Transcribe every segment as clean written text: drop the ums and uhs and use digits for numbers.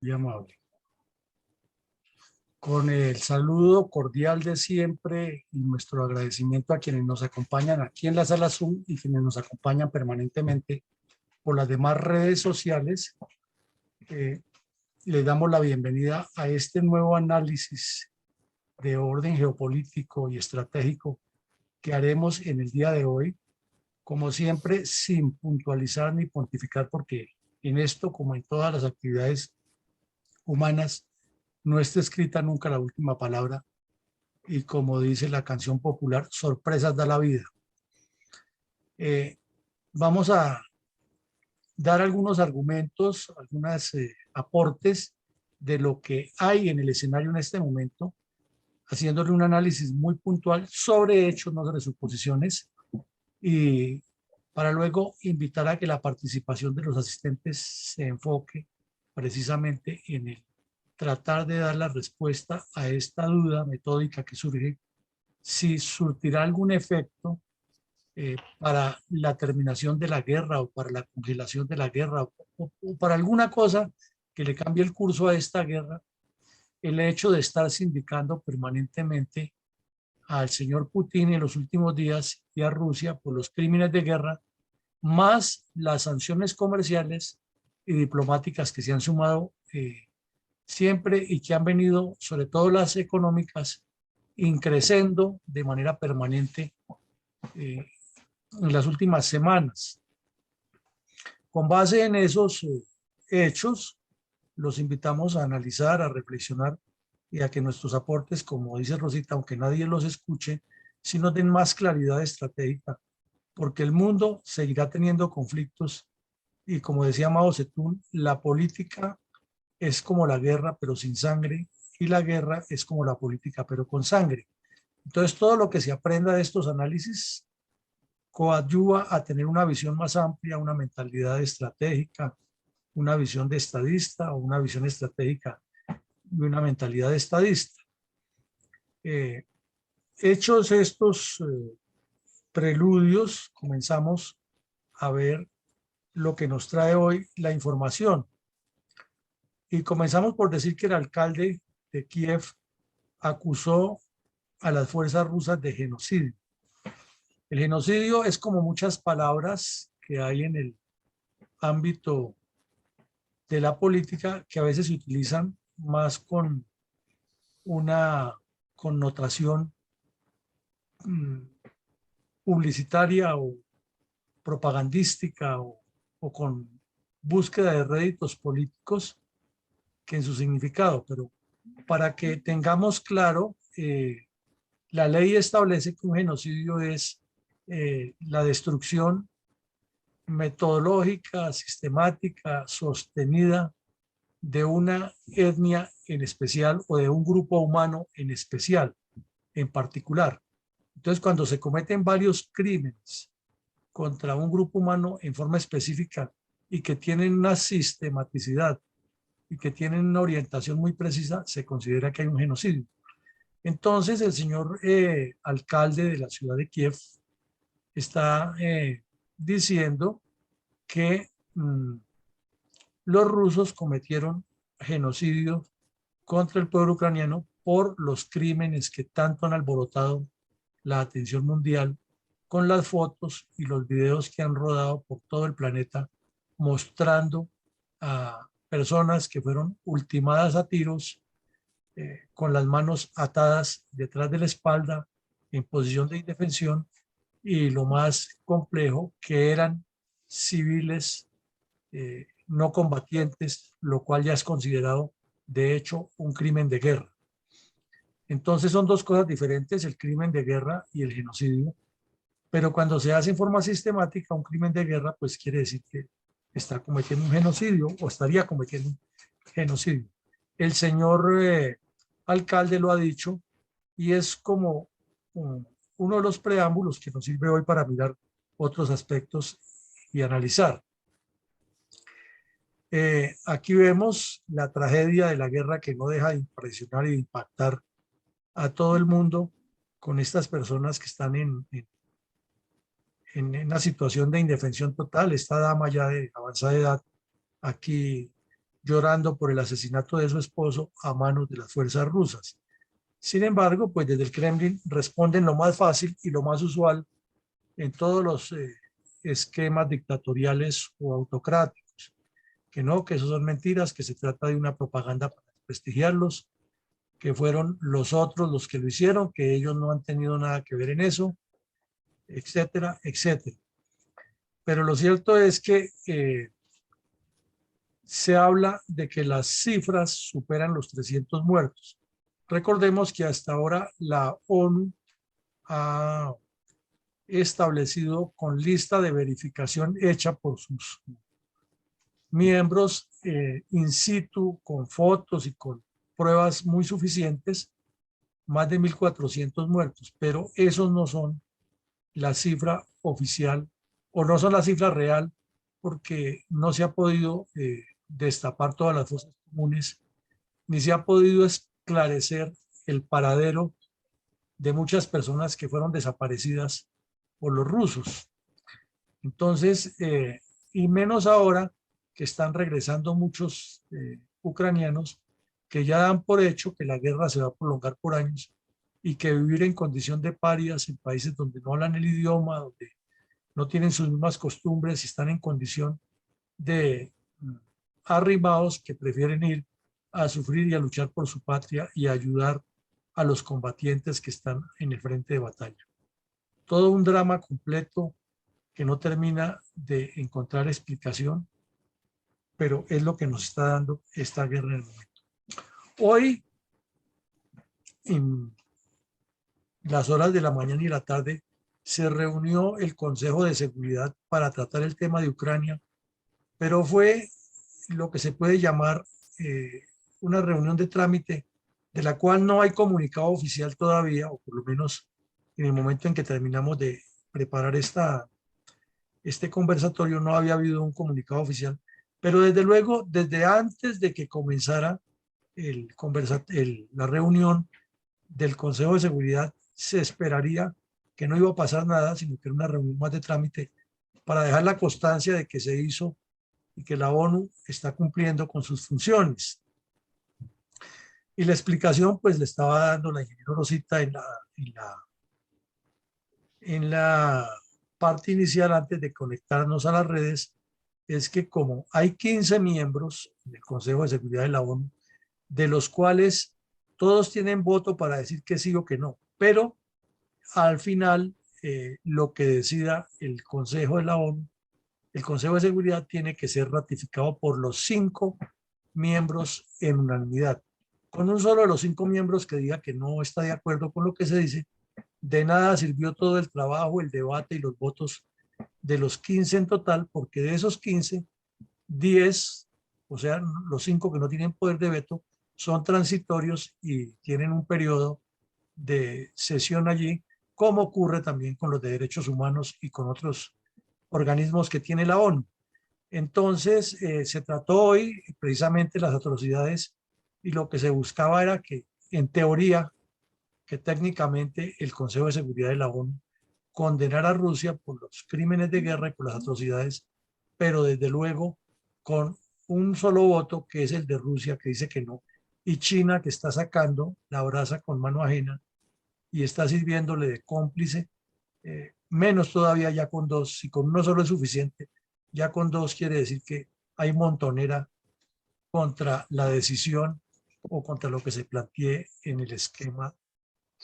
Muy amable. Con el saludo cordial de siempre y nuestro agradecimiento a quienes nos acompañan aquí en la sala Zoom y quienes nos acompañan permanentemente por las demás redes sociales, les damos la bienvenida a este nuevo análisis de orden geopolítico y estratégico que haremos en el día de hoy, como siempre, sin puntualizar ni pontificar, porque en esto, como en todas las actividades humanas, no está escrita nunca la última palabra y como dice la canción popular, sorpresas da la vida. Vamos a dar algunos argumentos, algunos aportes de lo que hay en el escenario en este momento, haciéndole un análisis muy puntual sobre hechos, no sobre suposiciones, y para luego invitar a que la participación de los asistentes se enfoque precisamente en el tratar de dar la respuesta a esta duda metódica que surge, si surtirá algún efecto para la terminación de la guerra o para la congelación de la guerra o para alguna cosa que le cambie el curso a esta guerra, el hecho de estar sindicando permanentemente al señor Putin en los últimos días y a Rusia por los crímenes de guerra, más las sanciones comerciales y diplomáticas que se han sumado siempre y que han venido, sobre todo las económicas, increciendo de manera permanente en las últimas semanas. Con base en esos hechos, los invitamos a analizar, a reflexionar y a que nuestros aportes, como dice Rosita, aunque nadie los escuche, sí nos den más claridad estratégica, porque el mundo seguirá teniendo conflictos y como decía Mao Zedong, la política es como la guerra pero sin sangre y la guerra es como la política pero con sangre. Entonces todo lo que se aprenda de estos análisis coadyuva a tener una visión más amplia, una mentalidad estratégica, una visión de estadista o una visión estratégica y una mentalidad de estadista. Hechos estos preludios, comenzamos a ver lo que nos trae hoy la información. Y comenzamos por decir que el alcalde de Kiev acusó a las fuerzas rusas de genocidio. El genocidio es como muchas palabras que hay en el ámbito de la política que a veces se utilizan más con una connotación publicitaria o propagandística o con búsqueda de réditos políticos que en su significado, pero para que tengamos claro, la ley establece que un genocidio es la destrucción metodológica, sistemática, sostenida de una etnia en especial o de un grupo humano en especial, en particular. Entonces, cuando se cometen varios crímenes contra un grupo humano en forma específica y que tienen una sistematicidad y que tienen una orientación muy precisa, se considera que hay un genocidio. Entonces, el señor alcalde de la ciudad de Kiev está diciendo que los rusos cometieron genocidio contra el pueblo ucraniano por los crímenes que tanto han alborotado la atención mundial con las fotos y los videos que han rodado por todo el planeta mostrando a personas que fueron ultimadas a tiros con las manos atadas detrás de la espalda en posición de indefensión y lo más complejo que eran civiles no combatientes, lo cual ya es considerado de hecho un crimen de guerra. Entonces son dos cosas diferentes, el crimen de guerra y el genocidio, pero cuando se hace en forma sistemática un crimen de guerra, pues quiere decir que está cometiendo un genocidio o estaría cometiendo un genocidio. El señor alcalde lo ha dicho y es como uno de los preámbulos que nos sirve hoy para mirar otros aspectos y analizar. Aquí vemos la tragedia de la guerra que no deja de impresionar y de impactar a todo el mundo con estas personas que están en una situación de indefensión total. Esta dama ya de avanzada edad aquí llorando por el asesinato de su esposo a manos de las fuerzas rusas. Sin embargo, pues desde el Kremlin responden lo más fácil y lo más usual en todos los esquemas dictatoriales o autocráticos, que no, que eso son mentiras, que se trata de una propaganda para prestigiarlos, que fueron los otros los que lo hicieron, que ellos no han tenido nada que ver en eso, etcétera, etcétera. Pero lo cierto es que se habla de que las cifras superan los 300 muertos. Recordemos que hasta ahora la ONU ha establecido con lista de verificación hecha por sus miembros in situ, con fotos y con pruebas muy suficientes, más de 1.400 muertos, pero esos no son la cifra oficial o no son la cifra real porque no se ha podido destapar todas las fosas comunes, ni se ha podido esclarecer el paradero de muchas personas que fueron desaparecidas por los rusos. Entonces, y menos ahora que están regresando muchos ucranianos que ya dan por hecho que la guerra se va a prolongar por años y que vivir en condición de parias en países donde no hablan el idioma, donde no tienen sus mismas costumbres y están en condición de arrimados que prefieren ir a sufrir y a luchar por su patria y a ayudar a los combatientes que están en el frente de batalla. Todo un drama completo que no termina de encontrar explicación, pero es lo que nos está dando esta guerra en el momento. Hoy, en las horas de la mañana y la tarde, se reunió el Consejo de Seguridad para tratar el tema de Ucrania, pero fue lo que se puede llamar una reunión de trámite de la cual no hay comunicado oficial todavía, o por lo menos en el momento en que terminamos de preparar este conversatorio no había habido un comunicado oficial, pero desde luego, desde antes de que comenzara la reunión del Consejo de Seguridad, se esperaría que no iba a pasar nada, sino que era una reunión más de trámite para dejar la constancia de que se hizo y que la ONU está cumpliendo con sus funciones. Y la explicación pues le estaba dando la ingeniera Rosita en la parte inicial antes de conectarnos a las redes, es que como hay 15 miembros del Consejo de Seguridad de la ONU, de los cuales todos tienen voto para decir que sí o que no, pero al final lo que decida el Consejo de la ONU, el Consejo de Seguridad tiene que ser ratificado por los 5 miembros en unanimidad. Con un solo de los 5 miembros que diga que no está de acuerdo con lo que se dice, de nada sirvió todo el trabajo, el debate y los votos de los 15 en total, porque de esos 15, 10, o sea, los 5 que no tienen poder de veto, son transitorios y tienen un periodo de sesión allí, como ocurre también con los de derechos humanos y con otros organismos que tiene la ONU. Entonces, se trató hoy precisamente las atrocidades y lo que se buscaba era que, en teoría, que técnicamente el Consejo de Seguridad de la ONU condenara a Rusia por los crímenes de guerra y por las atrocidades, pero desde luego con un solo voto, que es el de Rusia, que dice que no, y China, que está sacando la brasa con mano ajena y está sirviéndole de cómplice, menos todavía ya con 2, si con uno solo es suficiente, ya con 2 quiere decir que hay montonera contra la decisión o contra lo que se plantee en el esquema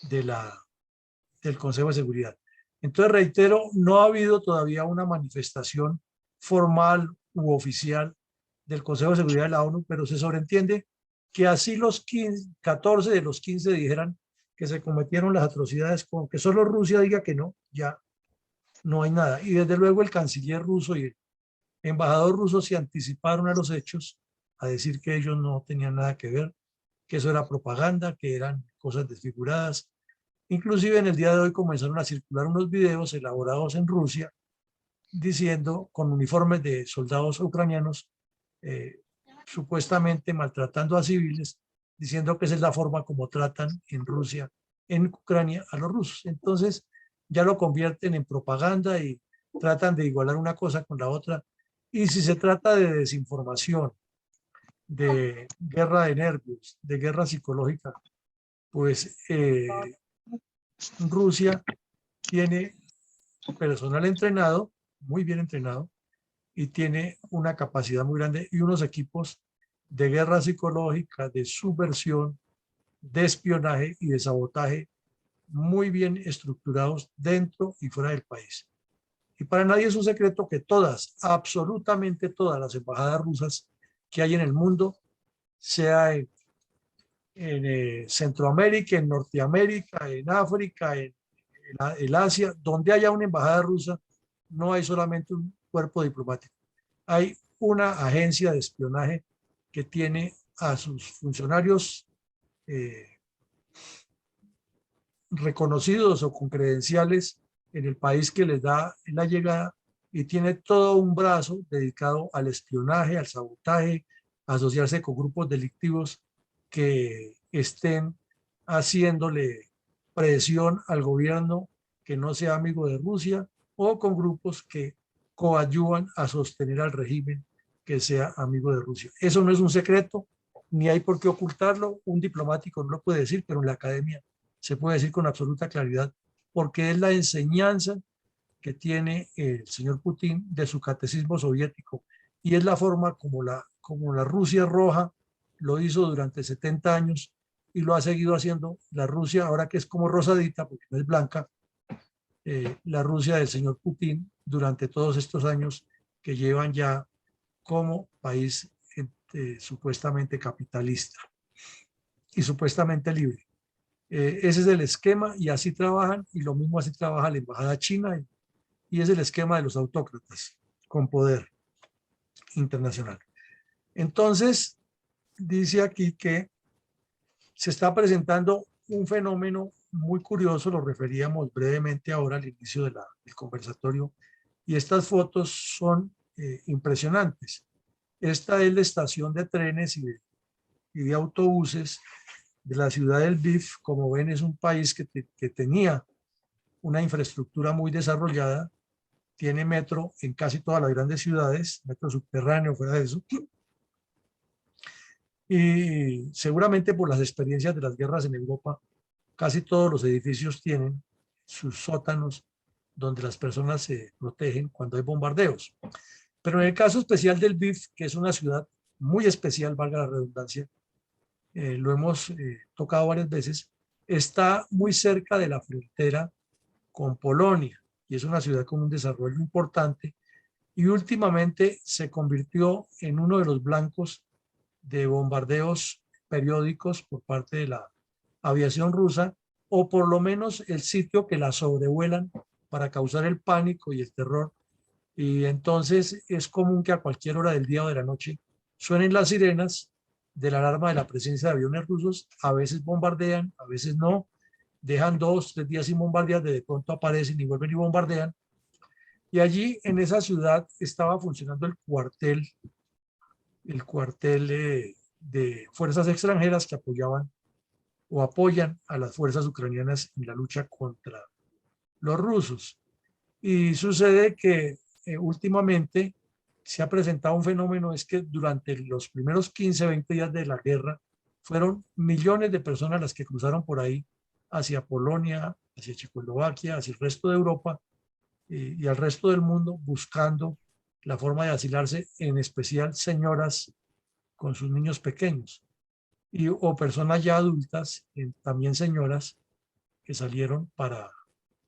del Consejo de Seguridad. Entonces, reitero, no ha habido todavía una manifestación formal u oficial del Consejo de Seguridad de la ONU, pero se sobreentiende que así los 14 de los 15 dijeran que se cometieron las atrocidades, con que solo Rusia diga que no, ya no hay nada. Y desde luego el canciller ruso y el embajador ruso se anticiparon a los hechos a decir que ellos no tenían nada que ver, que eso era propaganda, que eran cosas desfiguradas. Inclusive en el día de hoy comenzaron a circular unos videos elaborados en Rusia diciendo, con uniformes de soldados ucranianos, supuestamente maltratando a civiles, diciendo que esa es la forma como tratan en Rusia, en Ucrania, a los rusos. Entonces ya lo convierten en propaganda y tratan de igualar una cosa con la otra. Y si se trata de desinformación, de guerra de nervios, de guerra psicológica, pues Rusia tiene personal entrenado, muy bien entrenado, y tiene una capacidad muy grande y unos equipos de guerra psicológica, de subversión, de espionaje y de sabotaje muy bien estructurados dentro y fuera del país. Y para nadie es un secreto que todas, absolutamente todas las embajadas rusas que hay en el mundo, sea en Centroamérica, en Norteamérica, en África, en Asia, donde haya una embajada rusa, no hay solamente un cuerpo diplomático. Hay una agencia de espionaje que tiene a sus funcionarios reconocidos o con credenciales en el país que les da la llegada y tiene todo un brazo dedicado al espionaje, al sabotaje, a asociarse con grupos delictivos que estén haciéndole presión al gobierno que no sea amigo de Rusia o con grupos que coadyuvan a sostener al régimen que sea amigo de Rusia. Eso no es un secreto, ni hay por qué ocultarlo. Un diplomático no lo puede decir, pero en la academia se puede decir con absoluta claridad, porque es la enseñanza que tiene el señor Putin de su catecismo soviético y es la forma como la Rusia roja lo hizo durante 70 años y lo ha seguido haciendo la Rusia, ahora que es como rosadita, porque no es blanca, la Rusia del señor Putin durante todos estos años que llevan ya como país supuestamente capitalista y supuestamente libre. Ese es el esquema y así trabajan y lo mismo así trabaja la embajada china y es el esquema de los autócratas con poder internacional. Entonces, dice aquí que se está presentando un fenómeno muy curioso, lo referíamos brevemente ahora al inicio del conversatorio, y estas fotos son impresionantes. Esta es la estación de trenes y de autobuses de la ciudad del Lviv. Como ven, es un país que tenía una infraestructura muy desarrollada, tiene metro en casi todas las grandes ciudades, metro subterráneo, fuera de eso, y seguramente por las experiencias de las guerras en Europa, casi todos los edificios tienen sus sótanos donde las personas se protegen cuando hay bombardeos. Pero en el caso especial del Lviv, que es una ciudad muy especial, valga la redundancia, lo hemos tocado varias veces, está muy cerca de la frontera con Polonia y es una ciudad con un desarrollo importante y últimamente se convirtió en uno de los blancos de bombardeos periódicos por parte de la aviación rusa, o por lo menos el sitio que la sobrevuelan para causar el pánico y el terror. Y entonces es común que a cualquier hora del día o de la noche suenen las sirenas de la alarma de la presencia de aviones rusos. A veces bombardean, a veces no. Dejan 2, 3 días sin bombardear, de pronto aparecen y vuelven y bombardean. Y allí en esa ciudad estaba funcionando el cuartel de fuerzas extranjeras que apoyaban o apoyan a las fuerzas ucranianas en la lucha contra los rusos. Y sucede que últimamente se ha presentado un fenómeno, es que durante los primeros 15, 20 días de la guerra, fueron millones de personas las que cruzaron por ahí hacia Polonia, hacia Checoslovaquia, hacia el resto de Europa y al resto del mundo buscando la forma de asilarse, en especial señoras con sus niños pequeños o personas ya adultas, también señoras que salieron para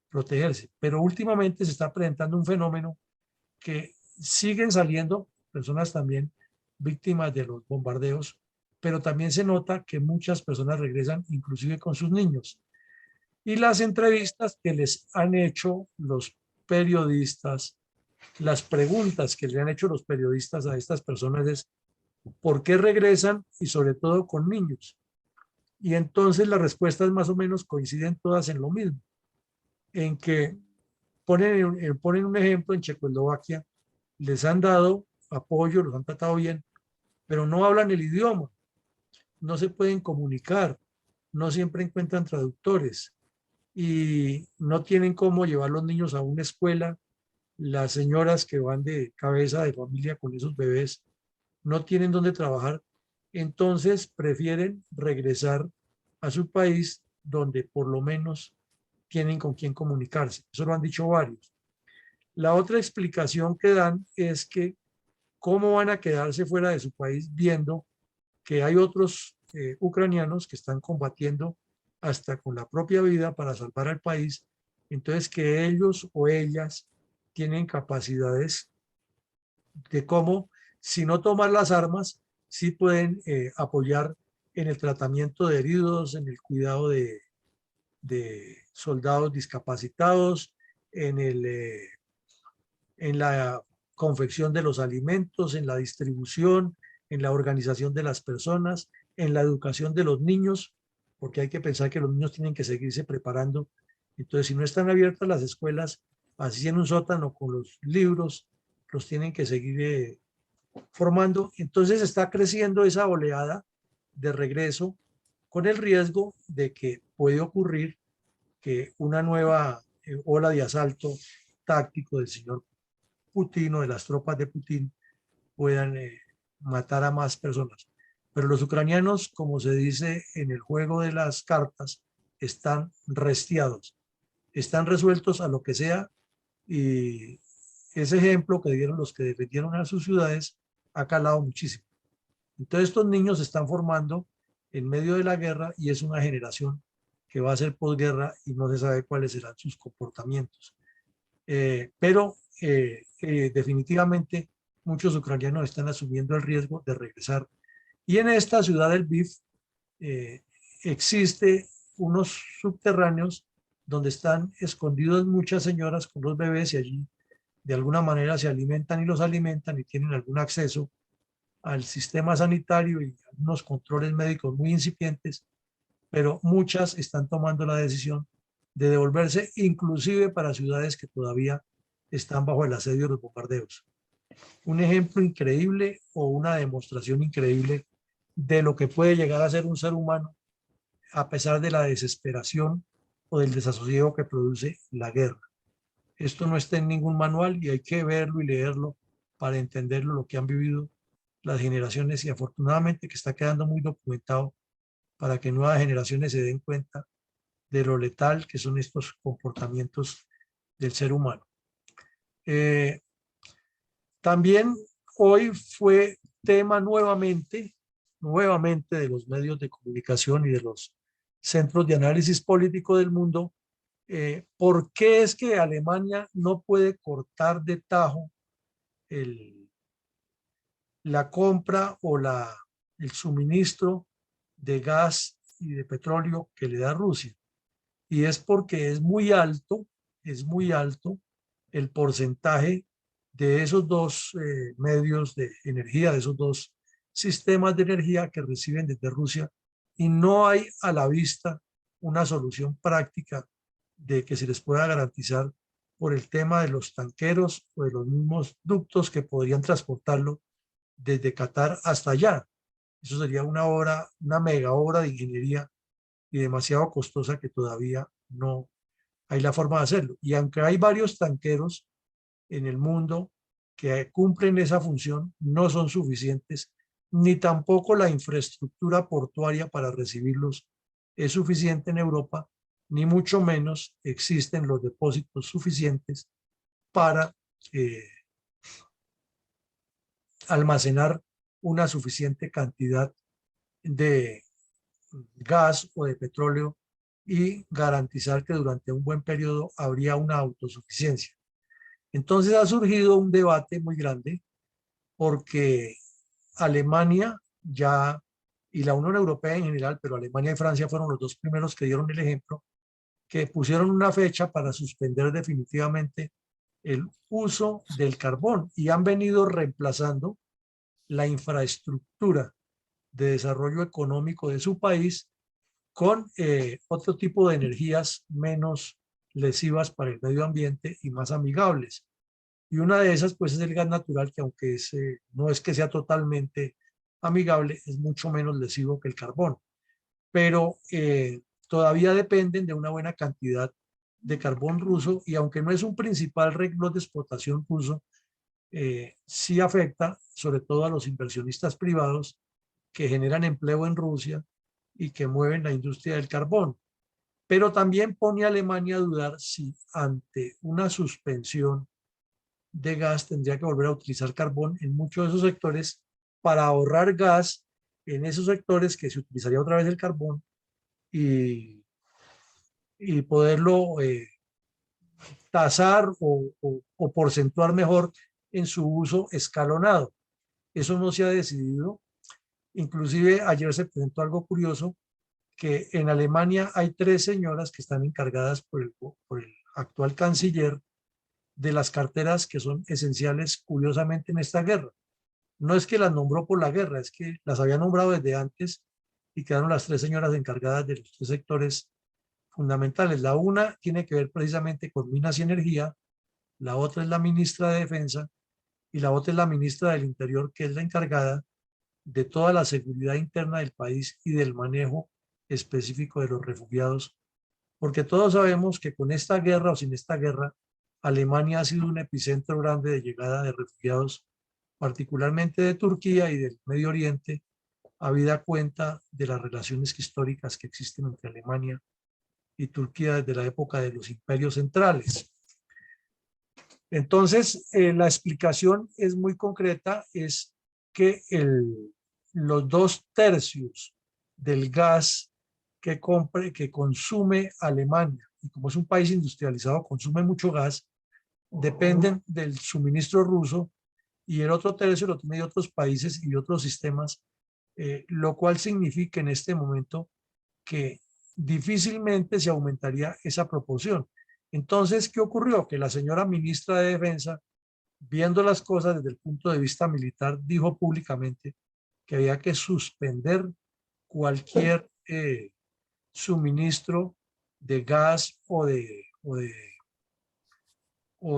protegerse. Pero últimamente se está presentando un fenómeno que siguen saliendo personas también víctimas de los bombardeos, pero también se nota que muchas personas regresan inclusive con sus niños. Y las entrevistas que les han hecho los periodistas, las preguntas que le han hecho los periodistas a estas personas es ¿por qué regresan? Y sobre todo con niños. Y entonces las respuestas más o menos coinciden todas en lo mismo, en que ponen un ejemplo en Checoslovaquia, les han dado apoyo, los han tratado bien, pero no hablan el idioma, no se pueden comunicar, no siempre encuentran traductores y no tienen cómo llevar los niños a una escuela. Las señoras que van de cabeza de familia con esos bebés no tienen dónde trabajar entonces prefieren regresar a su país donde por lo menos tienen con quién comunicarse. Eso lo han dicho varios. La otra explicación que dan es que cómo van a quedarse fuera de su país viendo que hay otros ucranianos que están combatiendo hasta con la propia vida para salvar al país, entonces que ellos o ellas tienen capacidades de cómo, si no tomar las armas, sí pueden apoyar en el tratamiento de heridos, en el cuidado de soldados discapacitados, en la confección de los alimentos, en la distribución, en la organización de las personas, en la educación de los niños, porque hay que pensar que los niños tienen que seguirse preparando. Entonces, si no están abiertas las escuelas, así en un sótano con los libros, los tienen que seguir formando. Entonces está creciendo esa oleada de regreso con el riesgo de que puede ocurrir que una nueva ola de asalto táctico del señor Putin o de las tropas de Putin puedan matar a más personas. Pero los ucranianos, como se dice en el juego de las cartas, están restiados, están resueltos a lo que sea, y ese ejemplo que dieron los que defendieron a sus ciudades ha calado muchísimo. Entonces estos niños se están formando en medio de la guerra y es una generación que va a ser posguerra y no se sabe cuáles serán sus comportamientos. Pero definitivamente muchos ucranianos están asumiendo el riesgo de regresar. Y en esta ciudad del Lviv eh, existe unos subterráneos donde están escondidos muchas señoras con los bebés y allí de alguna manera se alimentan y los alimentan y tienen algún acceso al sistema sanitario y unos controles médicos muy incipientes, pero muchas están tomando la decisión de devolverse inclusive para ciudades que todavía están bajo el asedio de los bombardeos. Un ejemplo increíble o una demostración increíble de lo que puede llegar a ser un ser humano a pesar de la desesperación o del desasosiego que produce la guerra. Esto no está en ningún manual y hay que verlo y leerlo para entenderlo, lo que han vivido las generaciones, y afortunadamente que está quedando muy documentado para que nuevas generaciones se den cuenta de lo letal que son estos comportamientos del ser humano. También hoy fue tema nuevamente de los medios de comunicación y de los centros de análisis político del mundo, ¿por qué es que Alemania no puede cortar de tajo la compra o el suministro de gas y de petróleo que le da Rusia? Y es porque es muy alto el porcentaje de esos dos medios de energía, de esos dos sistemas de energía que reciben desde Rusia, y no hay a la vista una solución práctica de que se les pueda garantizar por el tema de los tanqueros o de los mismos ductos que podrían transportarlo desde Qatar hasta allá. Eso sería una obra, una mega obra de ingeniería y demasiado costosa que todavía no hay la forma de hacerlo. Y aunque hay varios tanqueros en el mundo que cumplen esa función, no son suficientes, ni tampoco la infraestructura portuaria para recibirlos es suficiente en Europa, ni mucho menos existen los depósitos suficientes para eh, almacenar una suficiente cantidad de gas o de petróleo y garantizar que durante un buen periodo habría una autosuficiencia. Entonces ha surgido un debate muy grande porque Alemania ya, y la Unión Europea en general, pero Alemania y Francia fueron los dos primeros que dieron el ejemplo, que pusieron una fecha para suspender definitivamente el uso del carbón y han venido reemplazando la infraestructura de desarrollo económico de su país con otro tipo de energías menos lesivas para el medio ambiente y más amigables. Y una de esas, pues, es el gas natural, que aunque no es que sea totalmente amigable, es mucho menos lesivo que el carbón. Pero todavía dependen de una buena cantidad de carbón ruso y aunque no es un principal renglón de explotación ruso, sí afecta sobre todo a los inversionistas privados que generan empleo en Rusia y que mueven la industria del carbón. Pero también pone a Alemania a dudar si ante una suspensión de gas tendría que volver a utilizar carbón en muchos de esos sectores para ahorrar gas en esos sectores que se utilizaría otra vez el carbón y, y poderlo tasar o porcentuar mejor en su uso escalonado. Eso no se ha decidido. Inclusive ayer se presentó algo curioso, que en Alemania hay 3 señoras que están encargadas por el actual canciller de las carteras que son esenciales, curiosamente, en esta guerra. No es que las nombró por la guerra, es que las había nombrado desde antes y quedaron las 3 señoras encargadas de los 3 sectores fundamentales. La una tiene que ver precisamente con minas y energía, la otra es la ministra de Defensa y la otra es la ministra del Interior, que es la encargada de toda la seguridad interna del país y del manejo específico de los refugiados, porque todos sabemos que con esta guerra o sin esta guerra, Alemania ha sido un epicentro grande de llegada de refugiados, particularmente de Turquía y del Medio Oriente, habida cuenta de las relaciones históricas que existen entre Alemania y Turquía desde la época de los imperios centrales. Entonces, la explicación es muy concreta, es que los 2/3 del gas que consume Alemania, y como es un país industrializado, consume mucho gas, dependen del suministro ruso, y el otro tercio lo tiene de otros países y otros sistemas, lo cual significa en este momento que difícilmente se aumentaría esa proporción. Entonces, ¿qué ocurrió? Que la señora ministra de Defensa, viendo las cosas desde el punto de vista militar, dijo públicamente que había que suspender cualquier suministro de gas o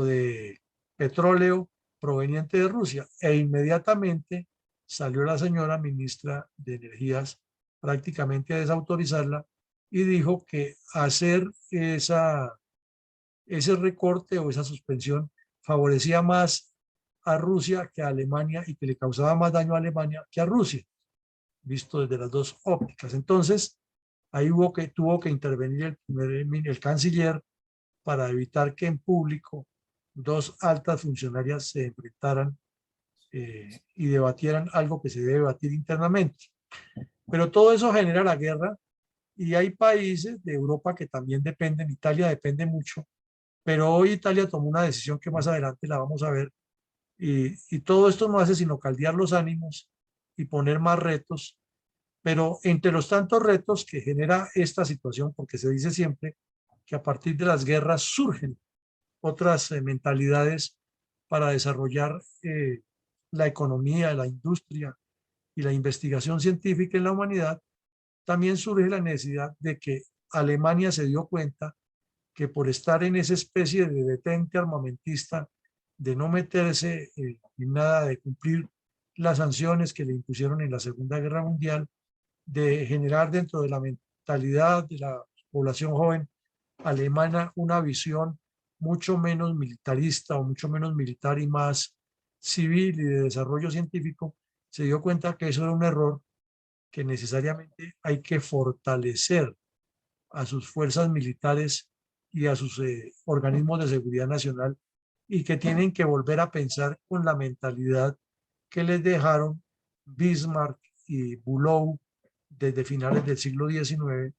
de petróleo proveniente de Rusia. E inmediatamente salió la señora ministra de Energías prácticamente a desautorizarla y dijo que hacer ese recorte o esa suspensión favorecía más a Rusia que a Alemania y que le causaba más daño a Alemania que a Rusia, visto desde las dos ópticas. Entonces, ahí tuvo que intervenir el canciller para evitar que en público 2 altas funcionarias se enfrentaran y debatieran algo que se debe debatir internamente. Pero todo eso genera la guerra y hay países de Europa que también dependen, Italia depende mucho, pero hoy Italia tomó una decisión que más adelante la vamos a ver y todo esto no hace sino caldear los ánimos y poner más retos, pero entre los tantos retos que genera esta situación, porque se dice siempre que a partir de las guerras surgen otras mentalidades para desarrollar la economía, la industria y la investigación científica en la humanidad, también surge la necesidad de que Alemania se dio cuenta que por estar en esa especie de detente armamentista, de no meterse en nada, de cumplir las sanciones que le impusieron en la Segunda Guerra Mundial, de generar dentro de la mentalidad de la población joven alemana una visión mucho menos militarista o mucho menos militar y más civil y de desarrollo científico, se dio cuenta que eso era un error, que necesariamente hay que fortalecer a sus fuerzas militares y a sus organismos de seguridad nacional y que tienen que volver a pensar con la mentalidad que les dejaron Bismarck y Bülow desde finales del siglo XIX,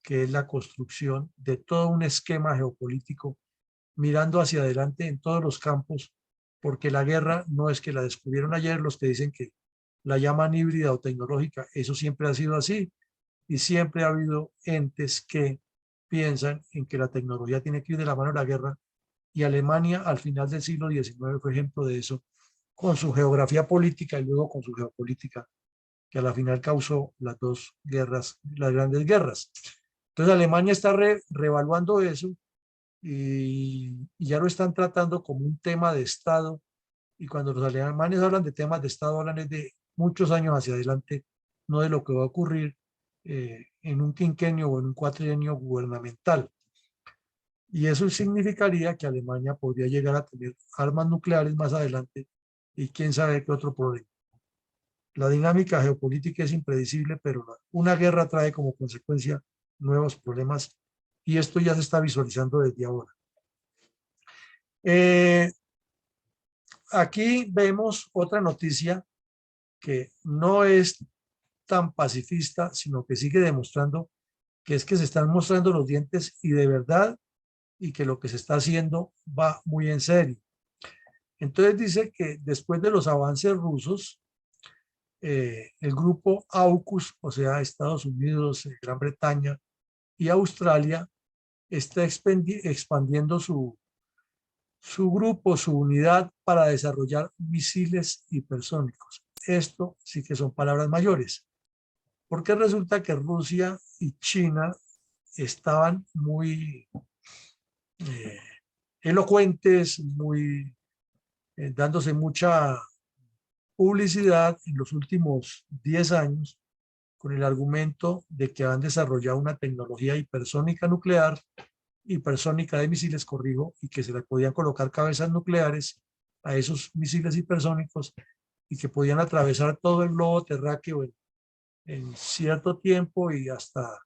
que es la construcción de todo un esquema geopolítico mirando hacia adelante en todos los campos, porque la guerra no es que la descubrieron ayer los que dicen que la llaman híbrida o tecnológica, eso siempre ha sido así y siempre ha habido entes que piensan en que la tecnología tiene que ir de la mano de la guerra y Alemania al final del siglo XIX fue ejemplo de eso, con su geografía política y luego con su geopolítica, que a la final causó las 2 guerras, las grandes guerras. Entonces Alemania está reevaluando eso y ya lo están tratando como un tema de Estado. Y cuando los alemanes hablan de temas de Estado, hablan de muchos años hacia adelante, no de lo que va a ocurrir en un quinquenio o en un cuatrienio gubernamental. Y eso significaría que Alemania podría llegar a tener armas nucleares más adelante y quién sabe qué otro problema. La dinámica geopolítica es impredecible, pero una guerra trae como consecuencia nuevos problemas y esto ya se está visualizando desde ahora. Aquí vemos otra noticia que no es tan pacifista, sino que sigue demostrando que es que se están mostrando los dientes y de verdad, y que lo que se está haciendo va muy en serio. Entonces dice que después de los avances rusos, el grupo AUKUS, o sea, Estados Unidos, Gran Bretaña y Australia, está expandiendo su grupo, su unidad para desarrollar misiles hipersónicos. Esto sí que son palabras mayores, porque resulta que Rusia y China estaban muy eh, elocuentes, muy dándose mucha publicidad en los últimos 10 años con el argumento de que han desarrollado una tecnología hipersónica nuclear, hipersónica de misiles, corrijo, y que se le podían colocar cabezas nucleares a esos misiles hipersónicos y que podían atravesar todo el globo terráqueo en cierto tiempo, y hasta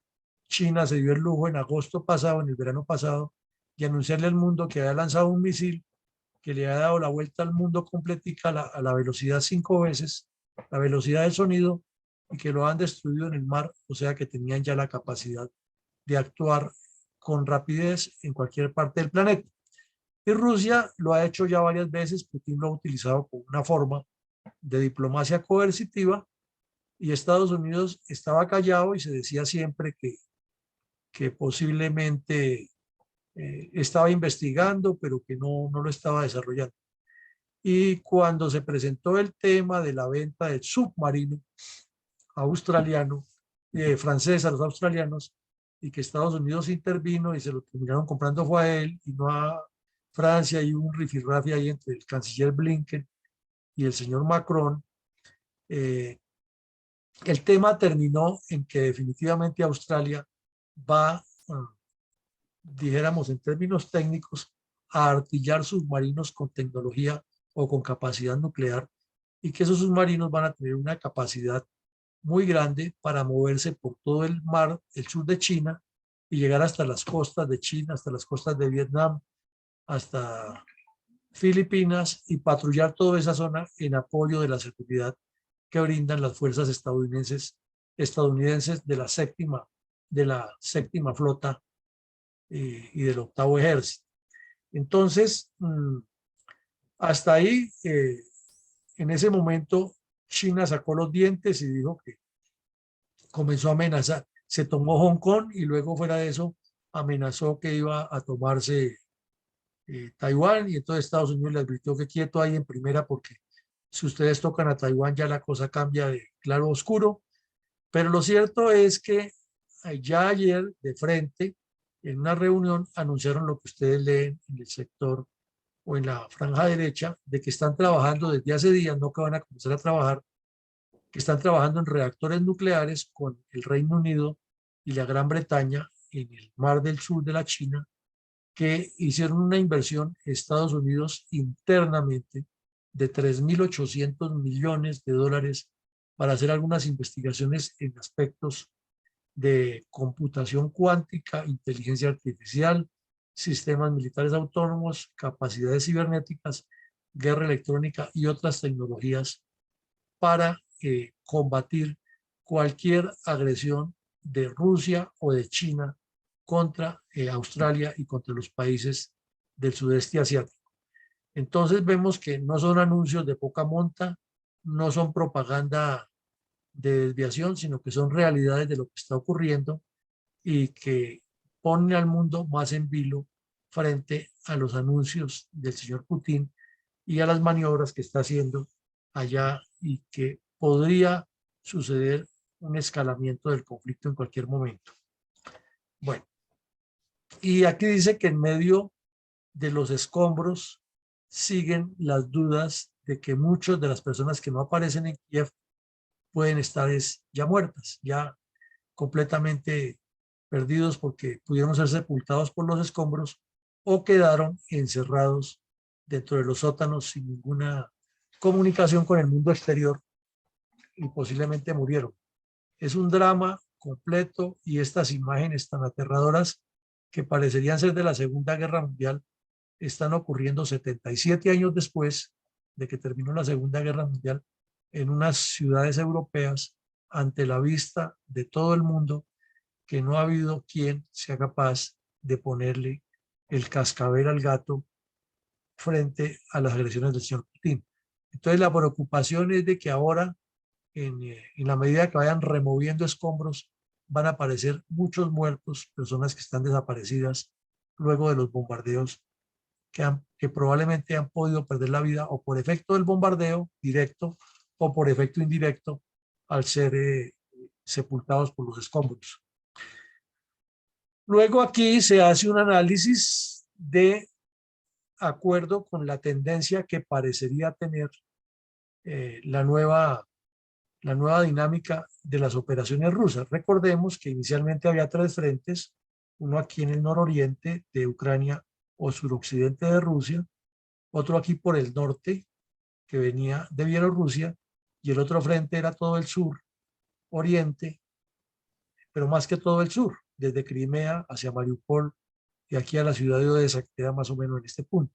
China se dio el lujo en agosto pasado, en el verano pasado, de anunciarle al mundo que había lanzado un misil que le ha dado la vuelta al mundo completica a la velocidad 5 veces, la velocidad del sonido, y que lo han destruido en el mar, o sea que tenían ya la capacidad de actuar con rapidez en cualquier parte del planeta. Y Rusia lo ha hecho ya varias veces, Putin lo ha utilizado como una forma de diplomacia coercitiva, y Estados Unidos estaba callado y se decía siempre que posiblemente estaba investigando, pero que no lo estaba desarrollando. Y cuando se presentó el tema de la venta del submarino australiano, francés a los australianos, y que Estados Unidos intervino y se lo terminaron comprando fue a él y no a Francia, y un rifirrafe ahí entre el canciller Blinken y el señor Macron, eh, el tema terminó en que definitivamente Australia va, dijéramos en términos técnicos, a artillar submarinos con tecnología o con capacidad nuclear, y que esos submarinos van a tener una capacidad muy grande para moverse por todo el mar, el sur de China, y llegar hasta las costas de China, hasta las costas de Vietnam, hasta Filipinas, y patrullar toda esa zona en apoyo de la seguridad que brindan las fuerzas estadounidenses de la séptima flota y del octavo ejército. Entonces, hasta ahí, en ese momento, China sacó los dientes y dijo que comenzó a amenazar. Se tomó Hong Kong y luego fuera de eso amenazó que iba a tomarse Taiwán, y entonces Estados Unidos le advirtió que quieto ahí en primera, porque si ustedes tocan a Taiwán ya la cosa cambia de claro a oscuro. Pero lo cierto es que ya ayer de frente, en una reunión, anunciaron lo que ustedes leen en el sector o en la franja derecha, de que están trabajando desde hace días, no que van a comenzar a trabajar, que están trabajando en reactores nucleares con el Reino Unido y la Gran Bretaña en el Mar del Sur de la China, que hicieron una inversión Estados Unidos internamente de 3.800 millones de dólares para hacer algunas investigaciones en aspectos de computación cuántica, inteligencia artificial, sistemas militares autónomos, capacidades cibernéticas, guerra electrónica y otras tecnologías para combatir cualquier agresión de Rusia o de China contra Australia y contra los países del sudeste asiático. Entonces vemos que no son anuncios de poca monta, no son propaganda de desviación, sino que son realidades de lo que está ocurriendo y que ponen al mundo más en vilo frente a los anuncios del señor Putin y a las maniobras que está haciendo allá, y que podría suceder un escalamiento del conflicto en cualquier momento. Bueno, y aquí dice que en medio de los escombros siguen las dudas de que muchas de las personas que no aparecen en Kiev pueden estar ya muertas, ya completamente perdidos, porque pudieron ser sepultados por los escombros o quedaron encerrados dentro de los sótanos sin ninguna comunicación con el mundo exterior, y posiblemente murieron. Es un drama completo y estas imágenes tan aterradoras que parecerían ser de la Segunda Guerra Mundial están ocurriendo 77 años después de que terminó la Segunda Guerra Mundial en unas ciudades europeas ante la vista de todo el mundo, que no ha habido quien sea capaz de ponerle el cascabel al gato frente a las agresiones del señor Putin. Entonces la preocupación es de que ahora, en la medida que vayan removiendo escombros, van a aparecer muchos muertos, personas que están desaparecidas luego de los bombardeos que probablemente han podido perder la vida o por efecto del bombardeo directo o por efecto indirecto al ser sepultados por los escombros. Luego aquí se hace un análisis de acuerdo con la tendencia que parecería tener la nueva dinámica de las operaciones rusas. Recordemos que inicialmente había tres frentes, uno aquí en el nororiente de Ucrania o suroccidente de Rusia, otro aquí por el norte que venía de Bielorrusia y el otro frente era todo el sur, oriente, pero más que todo el sur, desde Crimea hacia Mariupol y aquí a la ciudad de Odessa, que queda más o menos en este punto.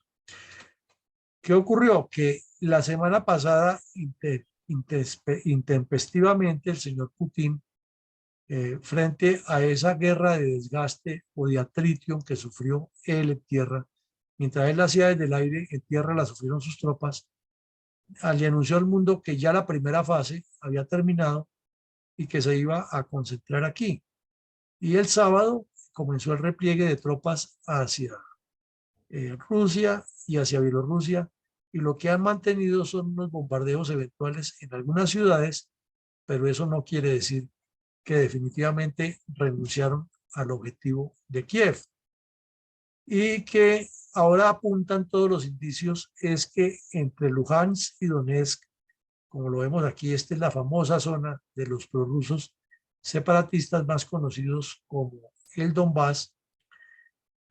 ¿Qué ocurrió? Que la semana pasada, intempestivamente, el señor Putin, frente a esa guerra de desgaste o de atritio que sufrió él en tierra, mientras él la hacía desde el aire, en tierra la sufrieron sus tropas, le anunció al mundo que ya la primera fase había terminado y que se iba a concentrar aquí. Y el sábado comenzó el repliegue de tropas hacia Rusia y hacia Bielorrusia, y lo que han mantenido son unos bombardeos eventuales en algunas ciudades, pero eso no quiere decir que definitivamente renunciaron al objetivo de Kiev. Y que ahora apuntan todos los indicios es que entre Luhansk y Donetsk, como lo vemos aquí, esta es la famosa zona de los prorrusos separatistas más conocidos como el Donbass.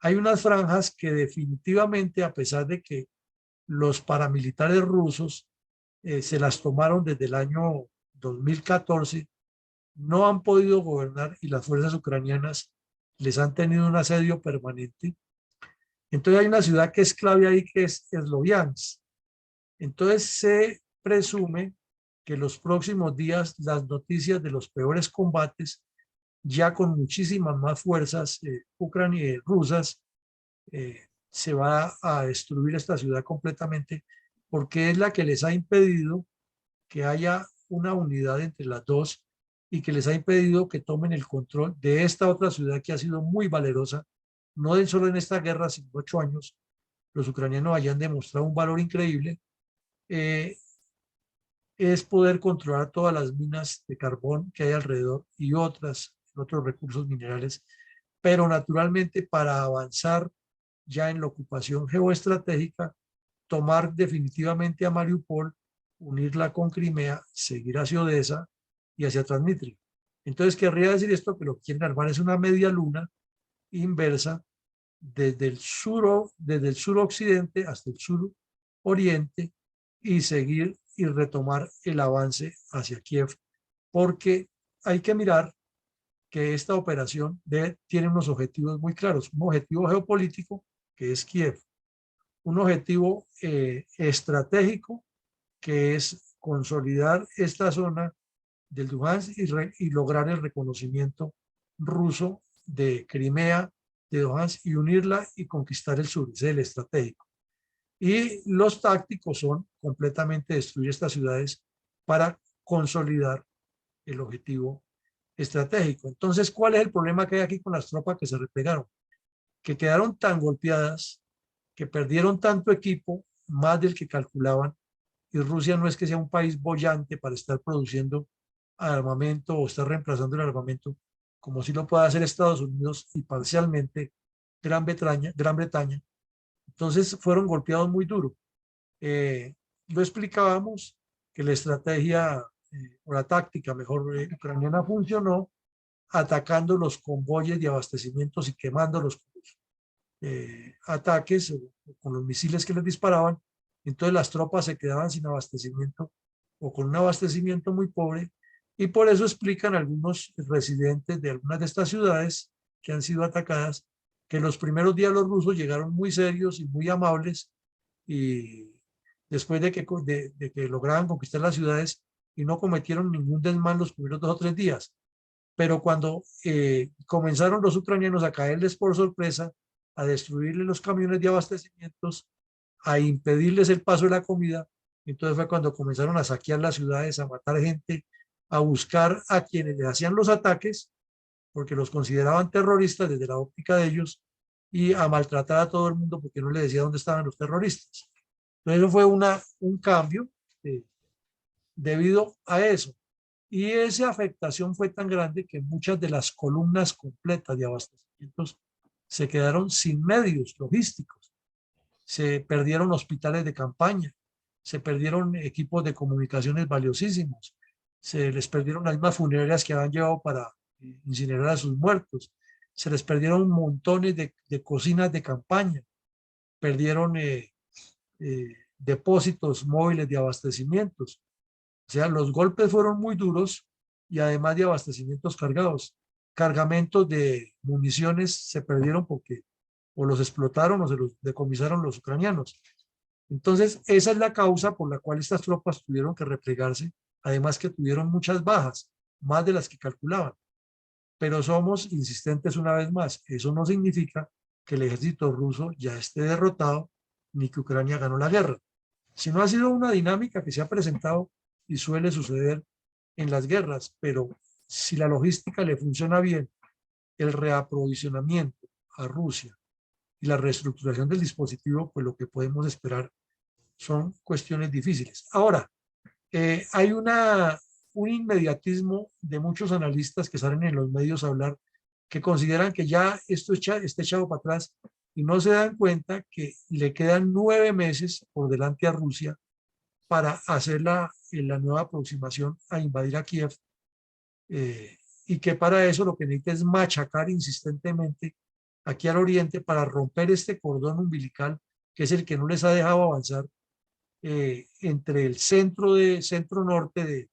Hay unas franjas que definitivamente, a pesar de que los paramilitares rusos se las tomaron desde el año 2014, no han podido gobernar y las fuerzas ucranianas les han tenido un asedio permanente. Entonces hay una ciudad que es clave ahí, que es Sloviansk. Entonces se presume que los próximos días las noticias de los peores combates, ya con muchísimas más fuerzas rusas, se va a destruir esta ciudad completamente, porque es la que les ha impedido que haya una unidad entre las dos y que les ha impedido que tomen el control de esta otra ciudad que ha sido muy valerosa, no solo en esta guerra, sino 8 años. Los ucranianos hayan demostrado un valor increíble, es poder controlar todas las minas de carbón que hay alrededor y otros recursos minerales, pero naturalmente para avanzar ya en la ocupación geoestratégica, tomar definitivamente a Mariupol, unirla con Crimea, seguir hacia Odessa y hacia Transnistria. Entonces querría decir esto, que lo que quieren armar es una media luna inversa desde el suroccidente hasta el suroriente y seguir y retomar el avance hacia Kiev, porque hay que mirar que esta operación tiene unos objetivos muy claros, un objetivo geopolítico que es Kiev, un objetivo estratégico que es consolidar esta zona del Luhansk y lograr el reconocimiento ruso de Crimea, de Luhansk, y unirla y conquistar el sur, ese es el estratégico. Y los tácticos son completamente destruir estas ciudades para consolidar el objetivo estratégico. Entonces, ¿cuál es el problema que hay aquí con las tropas que se replegaron? Que quedaron tan golpeadas, que perdieron tanto equipo, más del que calculaban, y Rusia no es que sea un país boyante para estar produciendo armamento o estar reemplazando el armamento, como si lo puede hacer Estados Unidos y parcialmente Gran Bretaña. Entonces fueron golpeados muy duro. Lo explicábamos que la estrategia o la táctica mejor ucraniana funcionó atacando los convoyes de abastecimientos y quemando los ataques con los misiles que les disparaban. Entonces las tropas se quedaban sin abastecimiento o con un abastecimiento muy pobre, y por eso explican algunos residentes de algunas de estas ciudades que han sido atacadas, que los primeros días los rusos llegaron muy serios y muy amables, y después de que lograban conquistar las ciudades y no cometieron ningún desmán los primeros 2 o 3 días. Pero cuando comenzaron los ucranianos a caerles por sorpresa, a destruirles los camiones de abastecimientos, a impedirles el paso de la comida, entonces fue cuando comenzaron a saquear las ciudades, a matar gente, a buscar a quienes les hacían los ataques, porque los consideraban terroristas desde la óptica de ellos, y a maltratar a todo el mundo porque no les decía dónde estaban los terroristas. Entonces eso fue un cambio eh, debido a eso. Y esa afectación fue tan grande que muchas de las columnas completas de abastecimientos se quedaron sin medios logísticos. Se perdieron hospitales de campaña, se perdieron equipos de comunicaciones valiosísimos, se les perdieron las mismas funerarias que habían llevado para incinerar a sus muertos, se les perdieron montones de cocinas de campaña, perdieron depósitos móviles de abastecimientos. O sea, los golpes fueron muy duros y además de abastecimientos cargados. Cargamentos de municiones se perdieron porque o los explotaron o se los decomisaron los ucranianos. Entonces, esa es la causa por la cual estas tropas tuvieron que replegarse, además que tuvieron muchas bajas, más de las que calculaban. Pero somos insistentes una vez más, eso no significa que el ejército ruso ya esté derrotado ni que Ucrania ganó la guerra, sino ha sido una dinámica que se ha presentado y suele suceder en las guerras, pero si la logística le funciona bien, el reaprovisionamiento a Rusia y la reestructuración del dispositivo, pues lo que podemos esperar son cuestiones difíciles. Ahora, hay un inmediatismo de muchos analistas que salen en los medios a hablar, que consideran que ya esto está echado para atrás y no se dan cuenta que le quedan 9 meses por delante a Rusia para hacer la nueva aproximación a invadir a Kiev, y que para eso lo que necesita es machacar insistentemente aquí al oriente para romper este cordón umbilical que es el que no les ha dejado avanzar entre el centro norte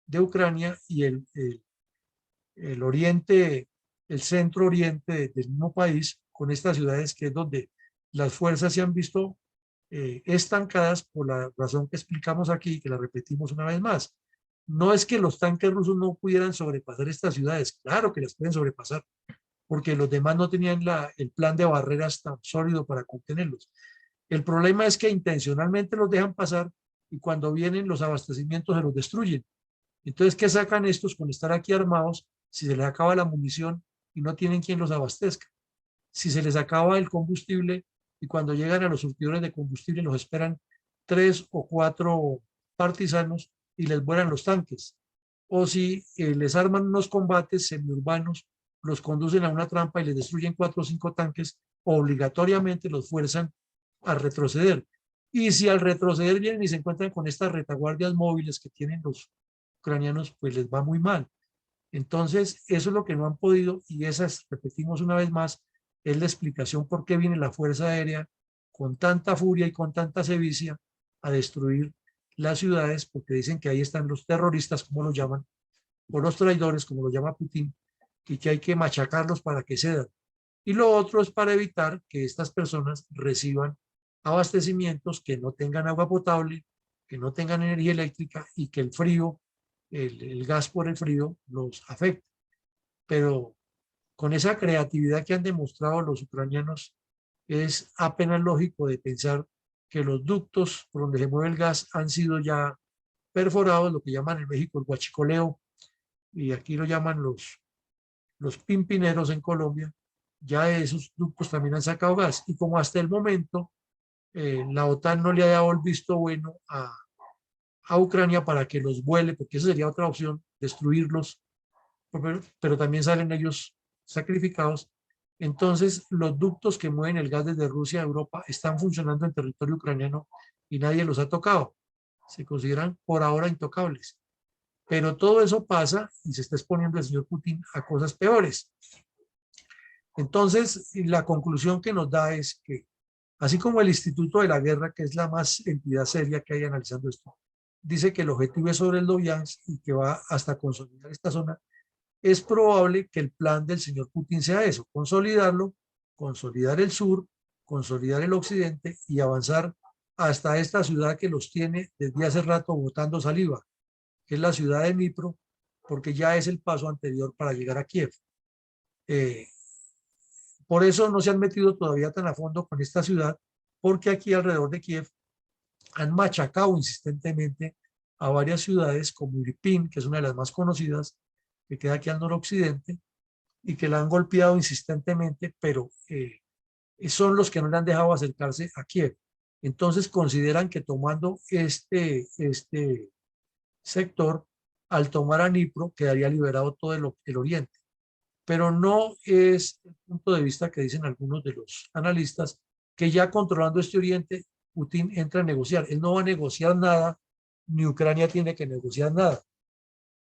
de Ucrania y el oriente, el centro oriente del mismo país, con estas ciudades que es donde las fuerzas se han visto estancadas por la razón que explicamos aquí, que la repetimos una vez más. No es que los tanques rusos no pudieran sobrepasar estas ciudades, claro que las pueden sobrepasar, porque los demás no tenían el plan de barreras tan sólido para contenerlos. El problema es que intencionalmente los dejan pasar y cuando vienen los abastecimientos se los destruyen. Entonces, ¿qué sacan estos con estar aquí armados si se les acaba la munición y no tienen quien los abastezca? Si se les acaba el combustible y cuando llegan a los surtidores de combustible los esperan 3 o 4 partisanos y les vuelan los tanques. O si les arman unos combates semiurbanos, los conducen a una trampa y les destruyen 4 o 5 tanques, obligatoriamente los fuerzan a retroceder. Y si al retroceder vienen y se encuentran con estas retaguardias móviles que tienen los ucranianos, pues les va muy mal. Entonces, eso es lo que no han podido y esa es, repetimos una vez más, es la explicación por qué viene la Fuerza Aérea con tanta furia y con tanta sevicia a destruir las ciudades, porque dicen que ahí están los terroristas, como los llaman, o los traidores, como lo llama Putin, y que hay que machacarlos para que cedan. Y lo otro es para evitar que estas personas reciban abastecimientos que no tengan agua potable, que no tengan energía eléctrica y que el frío, el gas por el frío los afecte. Pero con esa creatividad que han demostrado los ucranianos, es apenas lógico de pensar que los ductos por donde se mueve el gas han sido ya perforados, lo que llaman en México el huachicoleo, y aquí lo llaman los pimpineros en Colombia. Ya esos ductos también han sacado gas, y como hasta el momento la OTAN no le ha dado el visto bueno a Ucrania para que los vuele, porque esa sería otra opción, destruirlos, pero también salen ellos sacrificados. Entonces, los ductos que mueven el gas desde Rusia a Europa están funcionando en territorio ucraniano y nadie los ha tocado. Se consideran por ahora intocables. Pero todo eso pasa y se está exponiendo el señor Putin a cosas peores. Entonces, la conclusión que nos da es que, así como el Instituto de la Guerra, que es la más entidad seria que hay analizando esto, dice que el objetivo es sobre el Loviansk y que va hasta consolidar esta zona, es probable que el plan del señor Putin sea eso, consolidarlo, consolidar el sur, consolidar el occidente y avanzar hasta esta ciudad que los tiene desde hace rato botando saliva, que es la ciudad de Dnipro, porque ya es el paso anterior para llegar a Kiev. Eh, por eso no se han metido todavía tan a fondo con esta ciudad, porque aquí alrededor de Kiev han machacado insistentemente a varias ciudades como Irpin, que es una de las más conocidas, que queda aquí al noroccidente, y que la han golpeado insistentemente, pero son los que no le han dejado acercarse a Kiev. Entonces consideran que tomando este sector, al tomar a Dnipro, quedaría liberado todo el oriente. Pero no es el punto de vista que dicen algunos de los analistas, que ya controlando este oriente, Putin entra a negociar. Él no va a negociar nada, ni Ucrania tiene que negociar nada.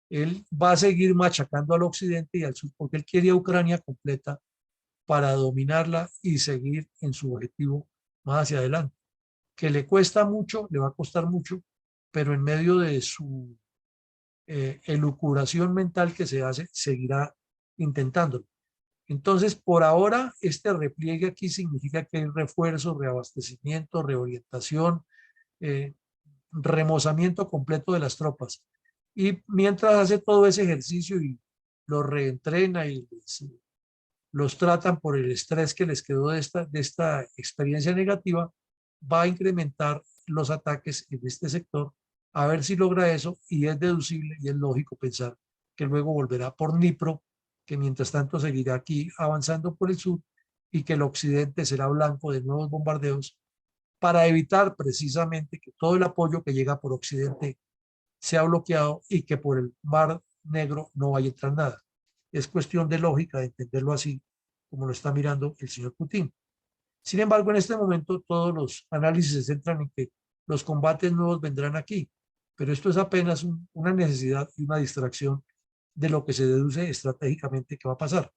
Él va a seguir machacando al occidente y al sur, porque él quiere a Ucrania completa para dominarla y seguir en su objetivo más hacia adelante. Que le cuesta mucho, le va a costar mucho, pero en medio de su elucubración mental que se hace, seguirá intentándolo. Entonces, por ahora, este repliegue aquí significa que hay refuerzo, reabastecimiento, reorientación, eh, remozamiento completo de las tropas. Y mientras hace todo ese ejercicio y los reentrena y los tratan por el estrés que les quedó de esta experiencia negativa, va a incrementar los ataques en este sector, a ver si logra eso, y es deducible y es lógico pensar que luego volverá por Dnipro, que mientras tanto seguirá aquí avanzando por el sur y que el occidente será blanco de nuevos bombardeos para evitar precisamente que todo el apoyo que llega por occidente sea bloqueado y que por el mar Negro no vaya a entrar nada. Es cuestión de lógica de entenderlo así, como lo está mirando el señor Putin. Sin embargo, en este momento todos los análisis se centran en que los combates nuevos vendrán aquí, pero esto es apenas una necesidad y una distracción de lo que se deduce estratégicamente que va a pasar.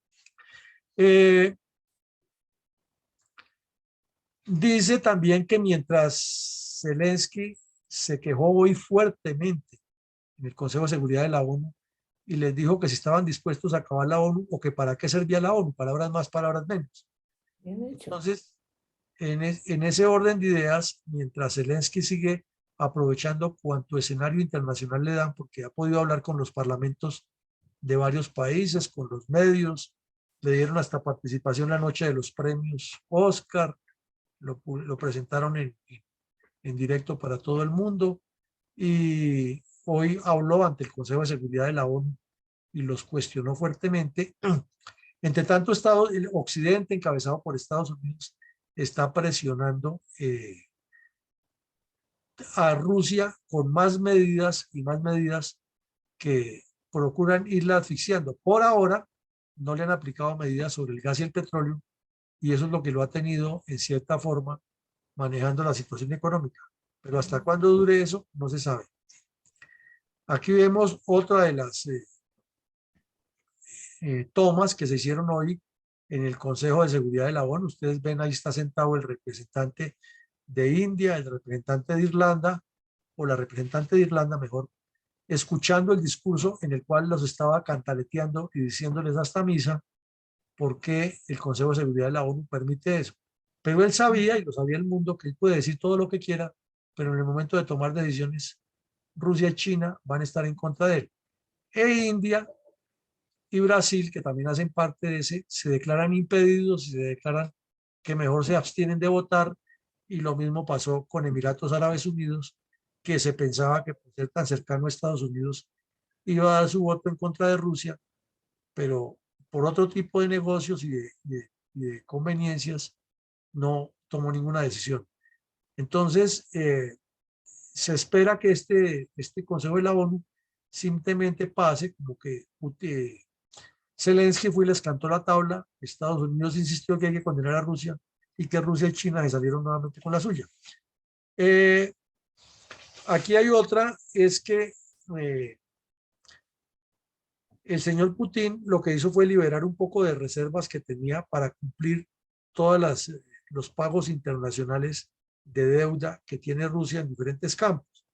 Dice también que mientras Zelensky se quejó hoy fuertemente en el Consejo de Seguridad de la ONU y les dijo que si estaban dispuestos a acabar la ONU o que para qué servía la ONU, palabras más, palabras menos. Bien hecho. Entonces, en ese orden de ideas, mientras Zelensky sigue aprovechando cuanto escenario internacional le dan, porque ha podido hablar con los parlamentos de varios países, con los medios, le dieron hasta participación la noche de los premios Oscar, lo presentaron en directo para todo el mundo, y hoy habló ante el Consejo de Seguridad de la ONU y los cuestionó fuertemente. Entre tanto, el Occidente, encabezado por Estados Unidos, está presionando a Rusia con más medidas y más medidas que procuran irla asfixiando. Por ahora, no le han aplicado medidas sobre el gas y el petróleo, y eso es lo que lo ha tenido, en cierta forma, manejando la situación económica. Pero hasta cuándo dure eso, no se sabe. Aquí vemos otra de las tomas que se hicieron hoy en el Consejo de Seguridad de la ONU. Ustedes ven, ahí está sentado el representante de India, el representante de Irlanda, o la representante de Irlanda, mejor, escuchando el discurso en el cual los estaba cantaleteando y diciéndoles hasta misa por qué el Consejo de Seguridad de la ONU permite eso. Pero él sabía, y lo sabía el mundo, que él puede decir todo lo que quiera, pero en el momento de tomar decisiones, Rusia y China van a estar en contra de él. E India y Brasil, que también hacen parte de ese, se declaran impedidos y se declaran que mejor se abstienen de votar, y lo mismo pasó con Emiratos Árabes Unidos, que se pensaba que por ser tan cercano a Estados Unidos iba a dar su voto en contra de Rusia, pero por otro tipo de negocios y de conveniencias no tomó ninguna decisión. Entonces, se espera que este Consejo de la ONU simplemente pase como que Zelensky fue y les cantó la tabla, Estados Unidos insistió que hay que condenar a Rusia y que Rusia y China se salieron nuevamente con la suya. Aquí hay otra, es que el señor Putin lo que hizo fue liberar un poco de reservas que tenía para cumplir todos los pagos internacionales de deuda que tiene Rusia en diferentes campos.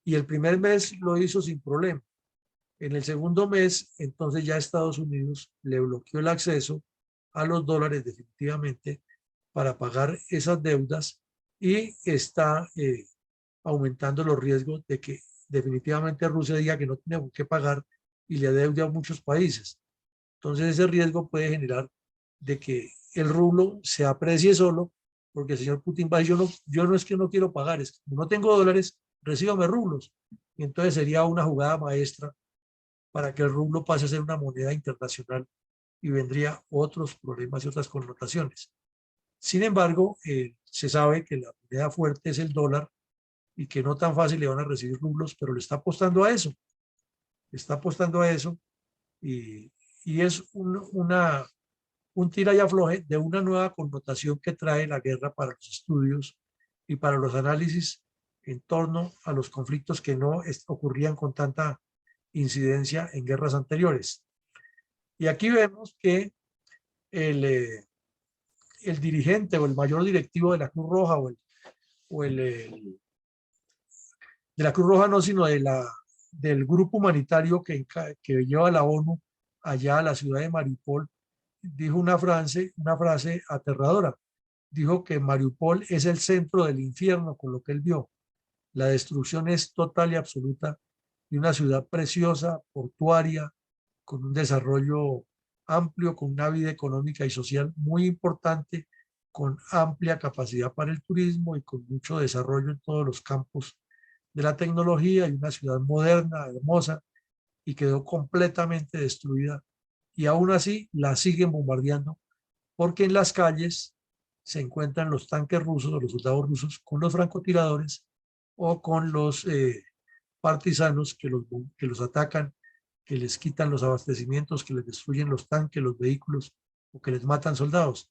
y el primer mes lo hizo sin problema. En el segundo mes, entonces ya Estados Unidos le bloqueó el acceso a los dólares definitivamente para pagar esas deudas y está aumentando los riesgos de que definitivamente Rusia diga que no tiene por qué pagar y le adeude a muchos países. Entonces ese riesgo puede generar de que el rublo se aprecie solo, porque el señor Putin va a decir, yo no es que no quiero pagar, es que no tengo dólares, recíbame rublos. Y entonces sería una jugada maestra para que el rublo pase a ser una moneda internacional y vendría otros problemas y otras connotaciones. Sin embargo, se sabe que la moneda fuerte es el dólar y que no tan fácil le van a recibir rublos, pero le está apostando a eso, le está apostando a eso y, y es un tira y afloje de una nueva connotación que trae la guerra para los estudios y para los análisis en torno a los conflictos que no ocurrían con tanta incidencia en guerras anteriores. Y aquí vemos que el, eh, el dirigente o el mayor directivo de la Cruz Roja de la Cruz Roja no, sino del grupo humanitario que lleva la ONU allá a la ciudad de Mariupol, dijo una frase aterradora. Dijo que Mariupol es el centro del infierno con lo que él vio. La destrucción es total y absoluta de una ciudad preciosa, portuaria, con un desarrollo amplio, con una vida económica y social muy importante, con amplia capacidad para el turismo y con mucho desarrollo en todos los campos de la tecnología, y una ciudad moderna, hermosa, y quedó completamente destruida. Y aún así la siguen bombardeando porque en las calles se encuentran los tanques rusos o los soldados rusos con los francotiradores o con los partisanos que los atacan, que les quitan los abastecimientos, que les destruyen los tanques, los vehículos o que les matan soldados.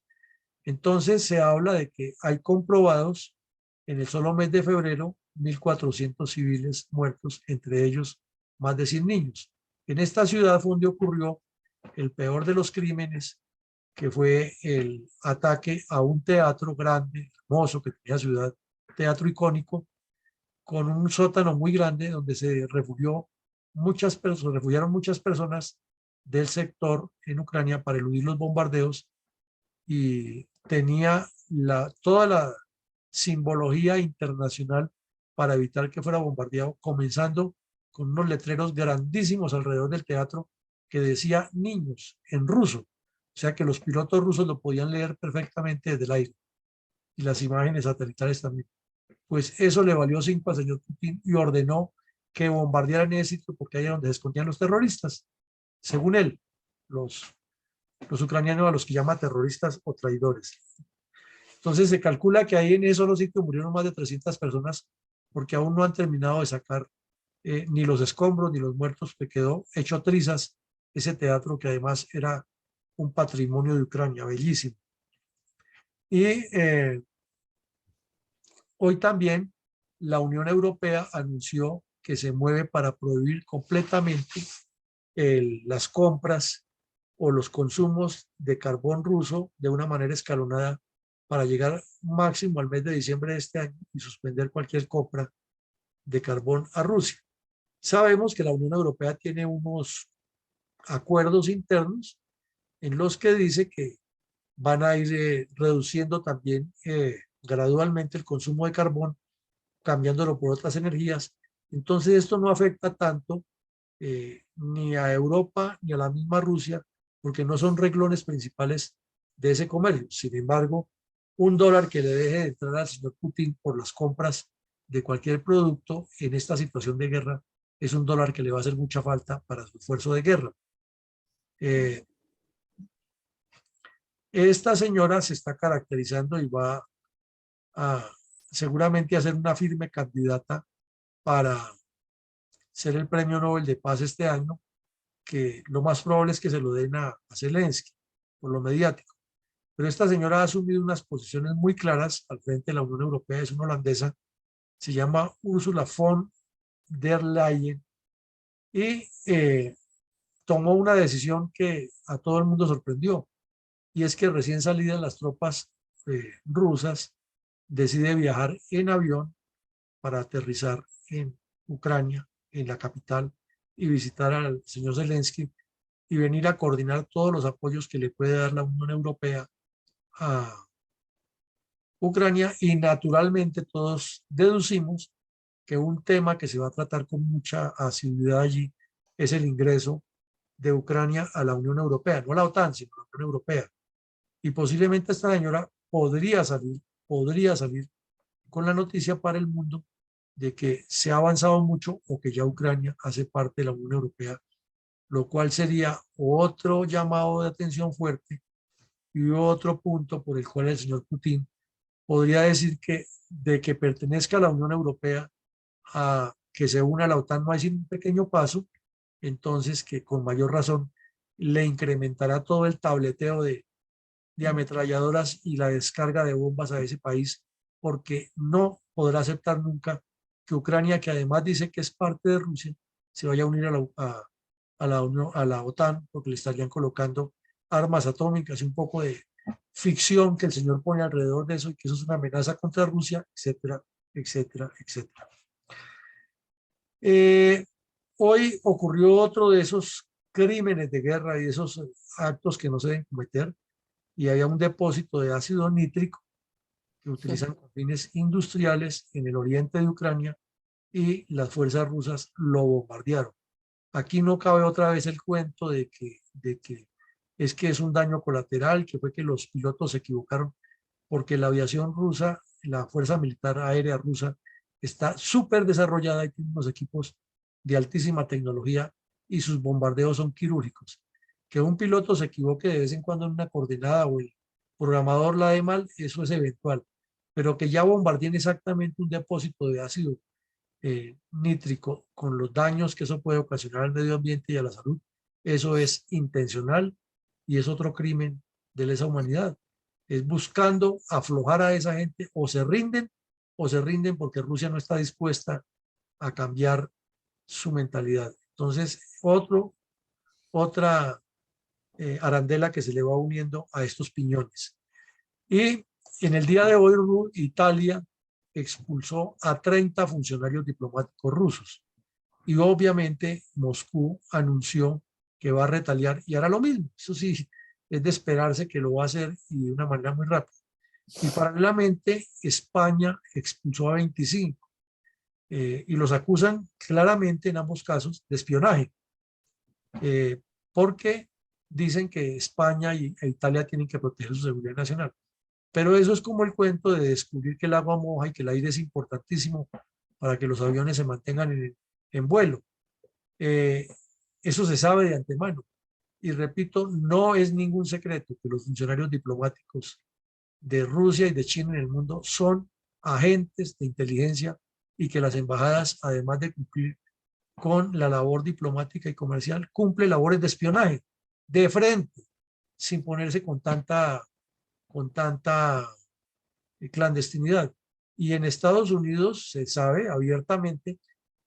Entonces se habla de que hay comprobados en el solo mes de febrero 1.400 civiles muertos, entre ellos más de 100 niños. En esta ciudad fue donde ocurrió el peor de los crímenes, que fue el ataque a un teatro grande, hermoso, que tenía ciudad, teatro icónico, con un sótano muy grande donde se refugiaron muchas personas del sector en Ucrania para eludir los bombardeos, y tenía toda la simbología internacional para evitar que fuera bombardeado, comenzando con unos letreros grandísimos alrededor del teatro que decía niños en ruso, o sea que los pilotos rusos lo podían leer perfectamente desde el aire, y las imágenes satelitales también. Pues eso le valió 5 al señor Putin y ordenó que bombardearan ese sitio porque ahí era donde se escondían los terroristas, según él, los, los ucranianos a los que llama terroristas o traidores. Entonces se calcula que ahí en esos solo sitio murieron más de 300 personas porque aún no han terminado de sacar ni los escombros ni los muertos, que quedó hecho trizas ese teatro que además era un patrimonio de Ucrania, bellísimo. Y hoy también la Unión Europea anunció que se mueve para prohibir completamente las compras o los consumos de carbón ruso de una manera escalonada para llegar máximo al mes de diciembre de este año y suspender cualquier compra de carbón a Rusia. Sabemos que la Unión Europea tiene unos acuerdos internos en los que dice que van a ir reduciendo también gradualmente el consumo de carbón, cambiándolo por otras energías. Entonces esto no afecta tanto ni a Europa ni a la misma Rusia, porque no son renglones principales de ese comercio. Sin embargo, un dólar que le deje de entrar al señor Putin por las compras de cualquier producto en esta situación de guerra es un dólar que le va a hacer mucha falta para su esfuerzo de guerra. Eh, esta señora se está caracterizando y va a seguramente a ser una firme candidata para ser el premio Nobel de Paz este año, que lo más probable es que se lo den a Zelensky por lo mediático. Pero esta señora ha asumido unas posiciones muy claras al frente de la Unión Europea, es una holandesa, se llama Ursula von der Leyen, y tomó una decisión que a todo el mundo sorprendió, y es que recién salidas las tropas rusas decide viajar en avión para aterrizar en Ucrania, en la capital, y visitar al señor Zelensky y venir a coordinar todos los apoyos que le puede dar la Unión Europea a Ucrania. Y naturalmente todos deducimos que un tema que se va a tratar con mucha asiduidad allí es el ingreso de Ucrania a la Unión Europea, no a la OTAN, sino a la Unión Europea. Y posiblemente esta señora podría salir con la noticia para el mundo de que se ha avanzado mucho o que ya Ucrania hace parte de la Unión Europea, lo cual sería otro llamado de atención fuerte y otro punto por el cual el señor Putin podría decir que de que pertenezca a la Unión Europea a que se una a la OTAN no hay sino un pequeño paso, entonces que con mayor razón le incrementará todo el tableteo de ametralladoras y la descarga de bombas a ese país, porque no podrá aceptar nunca que Ucrania, que además dice que es parte de Rusia, se vaya a unir a la OTAN, porque le estarían colocando armas atómicas y un poco de ficción que el señor pone alrededor de eso y que eso es una amenaza contra Rusia, etcétera, etcétera, etcétera. Hoy ocurrió otro de esos crímenes de guerra y esos actos que no se deben cometer, y había un depósito de ácido nítrico que utilizan con fines industriales en el oriente de Ucrania y las fuerzas rusas lo bombardearon. Aquí no cabe otra vez el cuento de que es que es un daño colateral, que fue que los pilotos se equivocaron, porque la aviación rusa, la Fuerza Militar Aérea Rusa, está súper desarrollada y tiene unos equipos de altísima tecnología y sus bombardeos son quirúrgicos. Que un piloto se equivoque de vez en cuando en una coordenada o el programador la dé mal, eso es eventual, pero que ya bombardeen exactamente un depósito de ácido nítrico con los daños que eso puede ocasionar al medio ambiente y a la salud, eso es intencional y es otro crimen de lesa humanidad. Es buscando aflojar a esa gente, o se rinden porque Rusia no está dispuesta a cambiar su mentalidad. Entonces, otra arandela que se le va uniendo a estos piñones. Y en el día de hoy, Italia expulsó a 30 funcionarios diplomáticos rusos. Y obviamente Moscú anunció que va a retaliar y hará lo mismo. Eso sí, es de esperarse que lo va a hacer y de una manera muy rápida. Y paralelamente, España expulsó a 25 y los acusan claramente en ambos casos de espionaje, porque dicen que España e Italia tienen que proteger su seguridad nacional. Pero eso es como el cuento de descubrir que el agua moja y que el aire es importantísimo para que los aviones se mantengan en vuelo. Eh, Eso se sabe de antemano. Y repito, no es ningún secreto que los funcionarios diplomáticos de Rusia y de China en el mundo son agentes de inteligencia y que las embajadas, además de cumplir con la labor diplomática y comercial, cumple labores de espionaje de frente, sin ponerse con tanta clandestinidad. Y en Estados Unidos se sabe abiertamente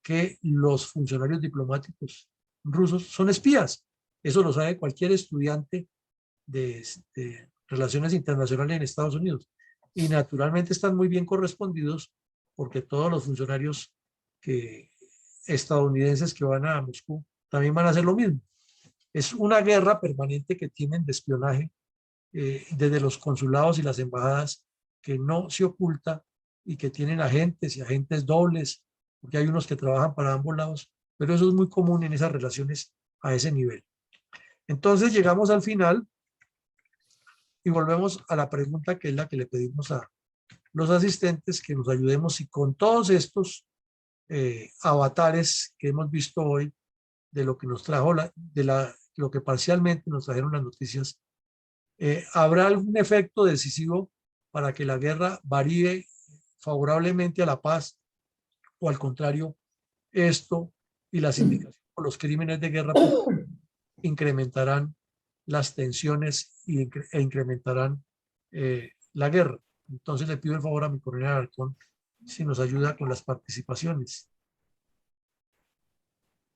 que los funcionarios diplomáticos rusos son espías. Eso lo sabe cualquier estudiante de relaciones internacionales en Estados Unidos. Y naturalmente están muy bien correspondidos porque todos los funcionarios que, estadounidenses que van a Moscú también van a hacer lo mismo. Es una guerra permanente que tienen de espionaje desde los consulados y las embajadas, que no se oculta y que tienen agentes y agentes dobles, porque hay unos que trabajan para ambos lados, pero eso es muy común en esas relaciones a ese nivel. Entonces llegamos al final y volvemos a la pregunta que es la que le pedimos a los asistentes, que nos ayudemos y con todos estos avatares que hemos visto hoy de lo que nos trajo, lo que parcialmente nos trajeron las noticias, ¿habrá algún efecto decisivo para que la guerra varíe favorablemente a la paz, o al contrario, esto y las indicaciones por los crímenes de guerra pues, incrementarán las tensiones e incrementarán la guerra? Entonces le pido el favor a mi coronel Alarcón si nos ayuda con las participaciones.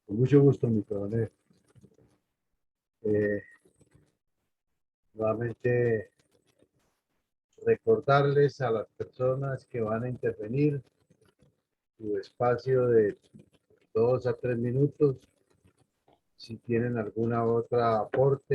Con mucho gusto, mi coronel. Nuevamente recordarles a las personas que van a intervenir su espacio de 2 a 3 minutos. Si tienen alguna otra aporte.